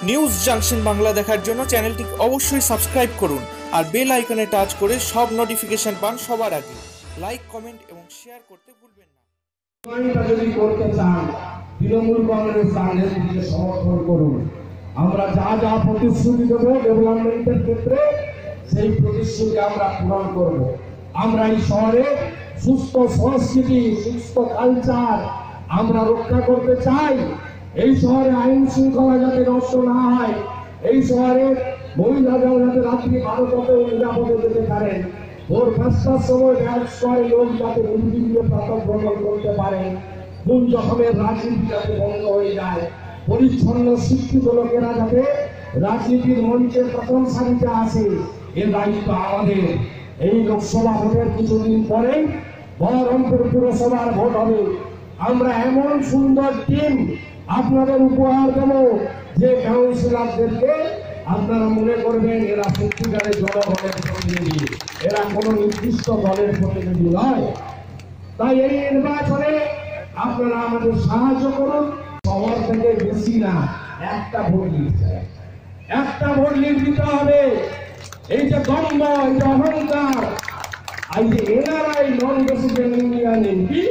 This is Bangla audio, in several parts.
নিউজ জাংশন বাংলা দেখার জন্য চ্যানেলটিকে অবশ্যই সাবস্ক্রাইব করুন আর বেল আইকনে টাচ করে সব নোটিফিকেশন পান সবার আগে। লাইক, কমেন্ট এবং শেয়ার করতে ভুলবেন না। যদি করতে চান তৃণমূল কংগ্রেস রাজনীতিকে সমর্থন করুন। আমরা যা যা প্রতিশ্রুতি দেব ডেভেলপমেন্টের ক্ষেত্রে সেই প্রতিশ্রুতি আমরা পূরণ করব। আমরা এই শহরে সুস্থ সংস্কৃতি, সুস্থ কালচার আমরা রক্ষা করতে চাই। এই শহরে আইন শৃঙ্খলা যাতে নষ্ট না হয়, এই শহরে মহিলারাও যাতে রাত্রি 12টাতেও নিরাপদে যেতে পারেন, ভোর 5টার সময় শহরে লোক যাতে নির্বিঘ্নে প্রাতঃ ভ্রমণ করতে পারে, কোন জখমের রাজনীতি যাতে বন্ধ হয়ে যায়, পরিচ্ছন্ন শিক্ষিত লোকেরা যাতে রাজনীতির মঞ্চে প্রথম সারিতে আসে, এর দায়িত্ব আমাদের। এই লোকসভা ভোটের কিছুদিন পরেই বহরমপুর পুরসভার ভোট হবে। আমরা এমন সুন্দর টিম আপনাদের উপহার দেব যে কাউন্সিলরদেরকে আপনারা মনে করবেন এরা সত্যিকারের জনগণের প্রতিনিধি, এরা কোনো নির্দিষ্ট দলের প্রতিনিধি নয়। তাই এই নির্বাচনে আপনারা আমাদের সাহায্য করুন। শহর থেকে বেশি না, একটা ভোট দিতে, একটা ভোট দিতে হবে। এই যে দম্ভ, এই যে অহংকার, এই যে NRI non resident Indian MP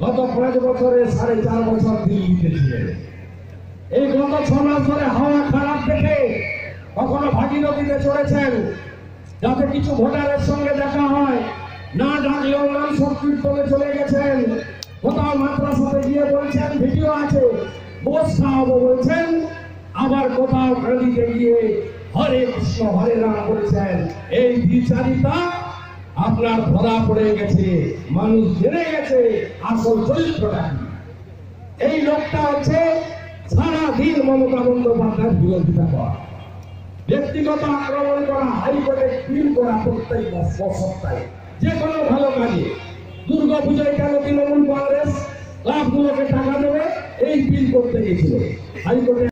গত 5 বছরে 4.5 বছর দিল্লিতে ছিলেন। এই গত 6 মাস ধরে হাওয়া খারাপ দেখে কখনো ভাগীরথীতে চড়েছেন যাতে কিছু ভোটারের সঙ্গে দেখা হয়, না ডাকলেও নাম সংকীর্তনে চলে গেছেন। কোথাও মাদ্রাসাতে গিয়ে বলছেন, ভিডিও আছে, বোস খাওয়াবো বলছেন, আবার কোথাও গাড়িতে গিয়ে হরে কৃষ্ণ হরে রাম বলছেন। এই বিচারিতা আপনার ধরা পড়ে গেছে, মানুষ জেনে গেছে আসল চরিত্রটা। এই লোকটা হচ্ছে সারাদিন মমতা বন্দ্যোপাধ্যায়ের বিরোধিতা করা, ব্যক্তিগত আক্রমণ করা, হাইকোর্টে ক্লিন করা, প্রত্যেক সপ্তাহে যে কোনো ভালো কাজে। দুর্গা পূজায় কেন তৃণমূল কংগ্রেস ক্লাবগুলোকে টাকা দেবে এই বিল করতে গেছিল হাইকোর্টে।